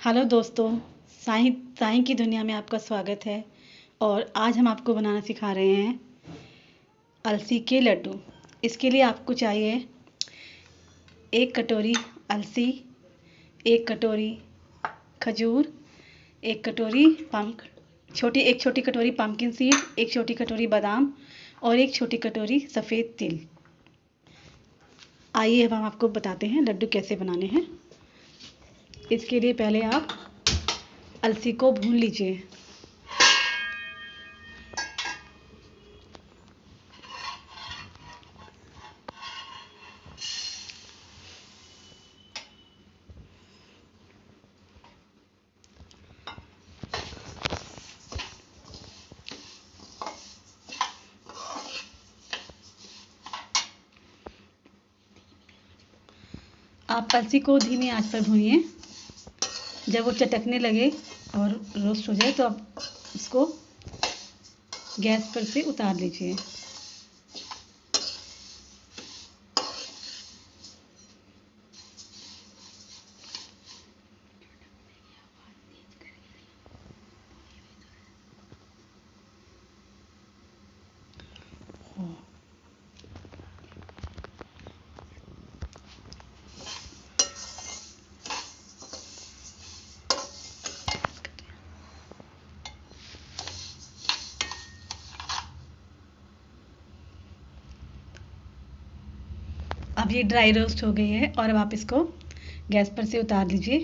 Hello दोस्तों। साईं साईं की दुनिया में आपका स्वागत है। और आज हम आपको बनाना सिखा रहे हैं अलसी के लड्डू। इसके लिए आपको चाहिए 1 कटोरी अलसी, 1 कटोरी खजूर, 1 कटोरी एक छोटी कटोरी पम्पकिन सीड, 1 छोटी कटोरी बादाम और 1 छोटी कटोरी सफ़ेद तिल। आइए अब हम आपको बताते हैं लड्डू कैसे बनाने हैं। इसके लिए पहले आप अलसी को भून लीजिए। आप अलसी को धीमी आंच पर भूनिए। जब वो चटकने लगे और रोस्ट हो जाए तो आप इसको गैस पर से उतार लीजिए। अब ये ड्राई रोस्ट हो गई है और अब आप इसको गैस पर से उतार लीजिए।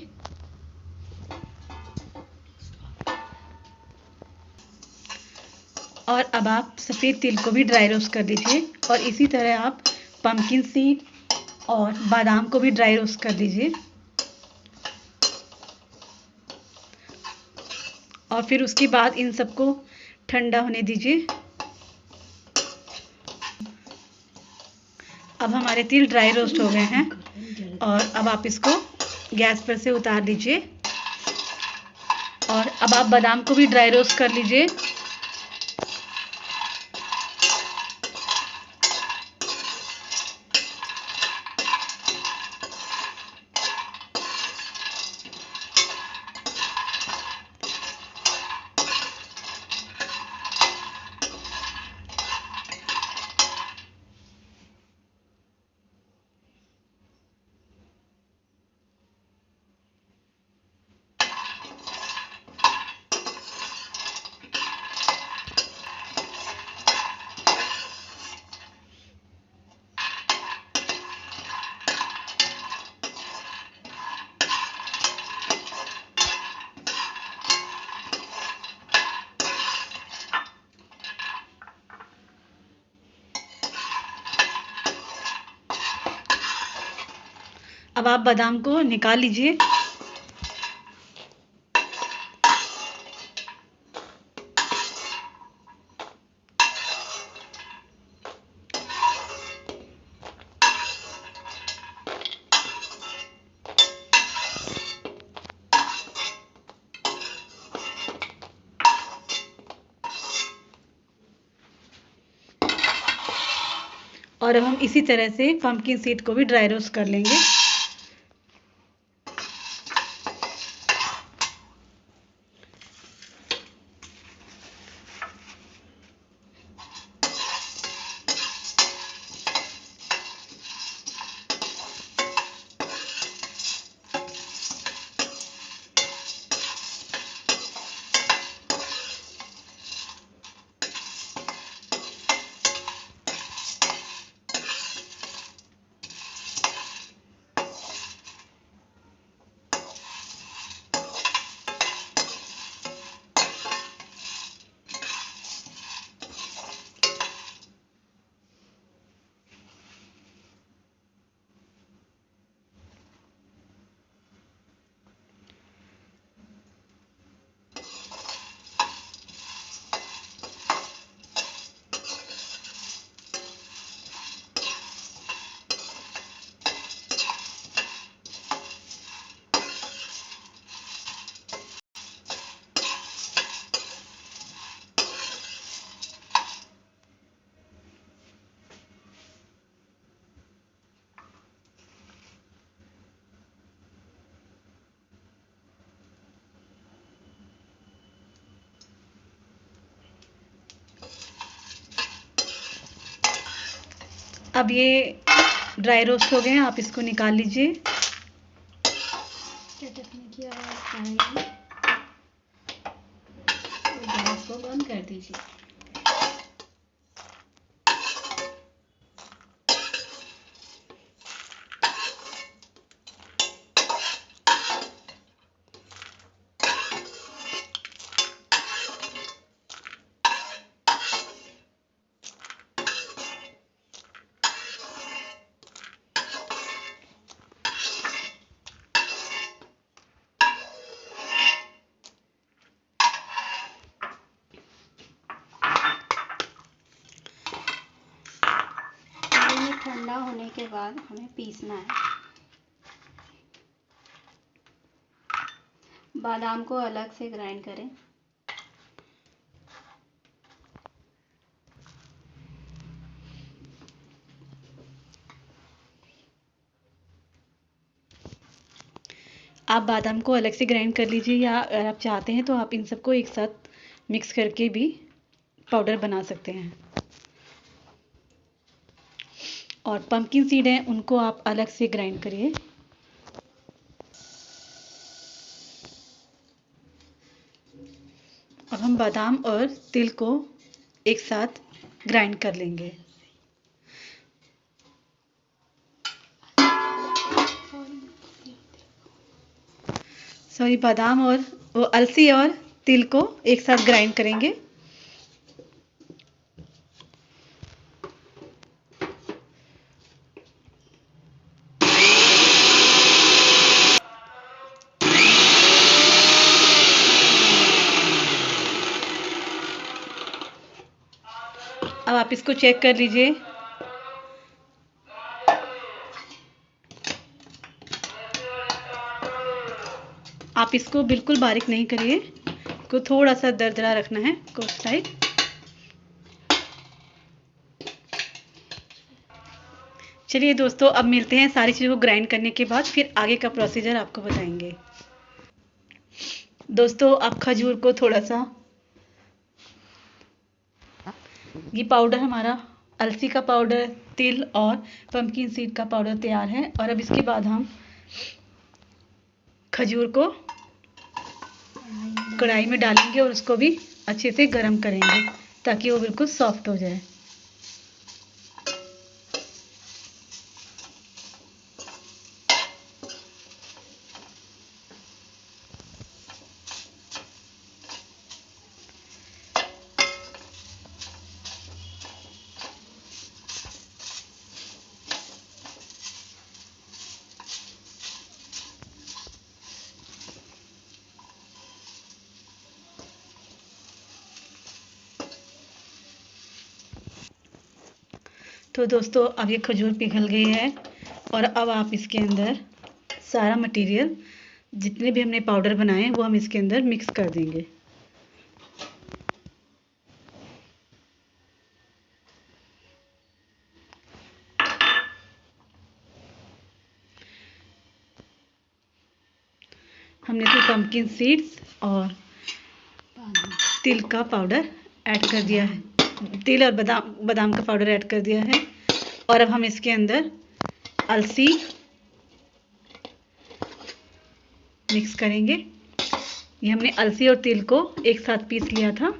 और अब आप सफ़ेद तिल को भी ड्राई रोस्ट कर लीजिए और इसी तरह आप पम्पकिन सीड और बादाम को भी ड्राई रोस्ट कर लीजिए। और फिर उसके बाद इन सबको ठंडा होने दीजिए। अब हमारे तिल ड्राई रोस्ट हो गए हैं और अब आप इसको गैस पर से उतार लीजिए। और अब आप बादाम को भी ड्राई रोस्ट कर लीजिए। अब आप बादाम को निकाल लीजिए। और अब हम इसी तरह से पम्पकिन सीड को भी ड्राई रोस्ट कर लेंगे। अब ये ड्राई रोस्ट हो गए हैं, आप इसको निकाल लीजिए। चटकने की आवाज़ आ रही है, तो गैस को बंद कर दीजिए। ये ठंडा होने के बाद हमें पीसना है। बादाम को अलग से ग्राइंड करें। आप बादाम को अलग से ग्राइंड कर लीजिए, या अगर आप चाहते हैं तो आप इन सबको एक साथ मिक्स करके भी पाउडर बना सकते हैं। और पंपकिन सीड हैं, उनको आप अलग से ग्राइंड करिए। अब हम बादाम और तिल को एक साथ ग्राइंड कर लेंगे। सॉरी, बादाम और वो अलसी और तिल को एक साथ ग्राइंड करेंगे। अब आप इसको चेक कर लीजिए। आप इसको बिल्कुल बारीक नहीं करिए, इसको थोड़ा सा दरदरा रखना है कोर्स टाइप। चलिए दोस्तों, अब मिलते हैं सारी चीज़ों को ग्राइंड करने के बाद, फिर आगे का प्रोसीजर आपको बताएंगे। दोस्तों, आप खजूर को थोड़ा सा, ये पाउडर हमारा अलसी का पाउडर, तिल और पंपकिन सीड का पाउडर तैयार है। और अब इसके बाद हम खजूर को कढ़ाई में डालेंगे और उसको भी अच्छे से गर्म करेंगे ताकि वो बिल्कुल सॉफ्ट हो जाए। तो दोस्तों, अब ये खजूर पिघल गई है और अब आप इसके अंदर सारा मटेरियल, जितने भी हमने पाउडर बनाए हैं, वो हम इसके अंदर मिक्स कर देंगे। हमने तो पंपकिन सीड्स और तिल का पाउडर ऐड कर दिया है, तिल और बादाम का पाउडर ऐड कर दिया है। और अब हम इसके अंदर अलसी मिक्स करेंगे। ये हमने अलसी और तिल को एक साथ पीस लिया था। अब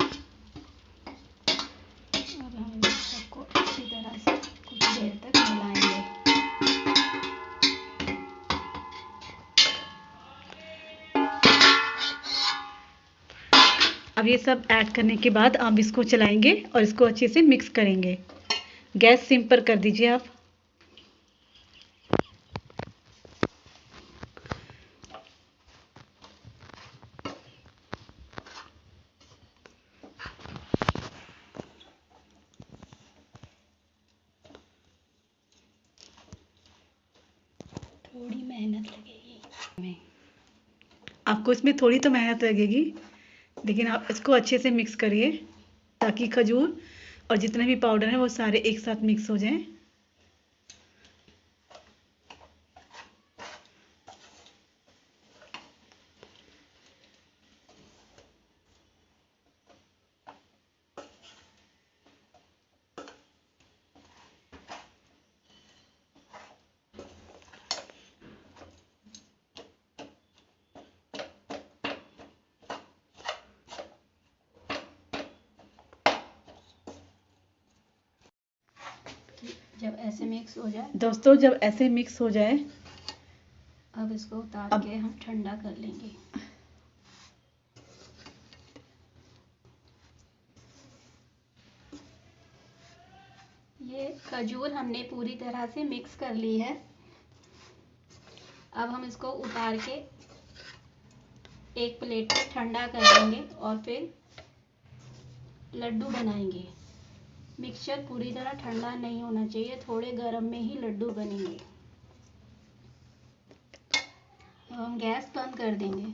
हम इन सबको अच्छी तरह से कुछ देर तक मिलाएंगे। अब ये सब ऐड करने के बाद आप इसको चलाएंगे और इसको अच्छे से मिक्स करेंगे। गैस सिम पर कर दीजिए आप। थोड़ी मेहनत लगेगी। आपको इसमें थोड़ी तो मेहनत लगेगी, लेकिन आप इसको अच्छे से मिक्स करिए ताकि खजूर और जितने भी पाउडर हैं वो सारे एक साथ मिक्स हो जाएं। ऐसे मिक्स हो जाए, दोस्तों जब ऐसे मिक्स हो जाए, अब इसको उतार के हम ठंडा कर लेंगे। ये खजूर हमने पूरी तरह से मिक्स कर ली है। अब हम इसको उतार के एक प्लेट में ठंडा कर देंगे और फिर लड्डू बनाएंगे। मिक्सचर पूरी तरह ठंडा नहीं होना चाहिए, थोड़े गर्म में ही लड्डू बनेंगे। अब हम गैस बंद कर देंगे।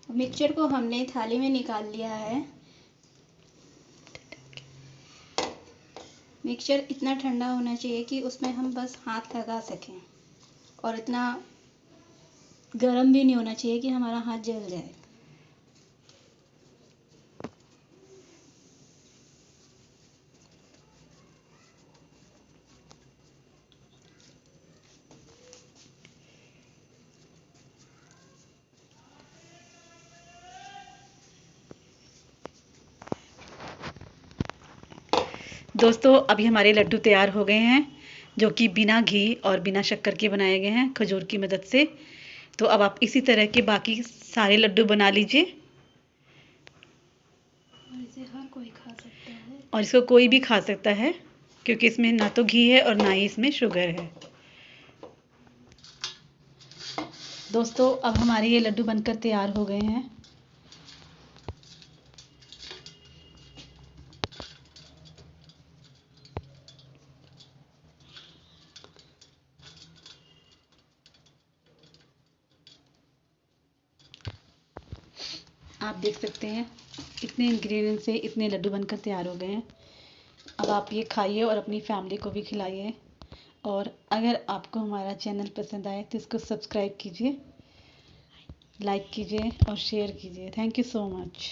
मिक्सचर को हमने थाली में निकाल लिया है। मिक्सचर इतना ठंडा होना चाहिए कि उसमें हम बस हाथ लगा सकें, और इतना गर्म भी नहीं होना चाहिए कि हमारा हाथ जल जाए। दोस्तों अभी हमारे लड्डू तैयार हो गए हैं, जो कि बिना घी और बिना शक्कर के बनाए गए हैं खजूर की मदद से। तो अब आप इसी तरह के बाकी सारे लड्डू बना लीजिए, और इसे हर कोई खा सकता है। और इसको कोई भी खा सकता है, क्योंकि इसमें ना तो घी है और ना ही इसमें शुगर है। दोस्तों अब हमारे ये लड्डू बनकर तैयार हो गए हैं। आप देख सकते हैं इतने इंग्रेडिएंट से इतने लड्डू बनकर तैयार हो गए हैं। अब आप ये खाइए और अपनी फैमिली को भी खिलाइए। और अगर आपको हमारा चैनल पसंद आए तो इसको सब्सक्राइब कीजिए, लाइक कीजिए और शेयर कीजिए। Thank you so much.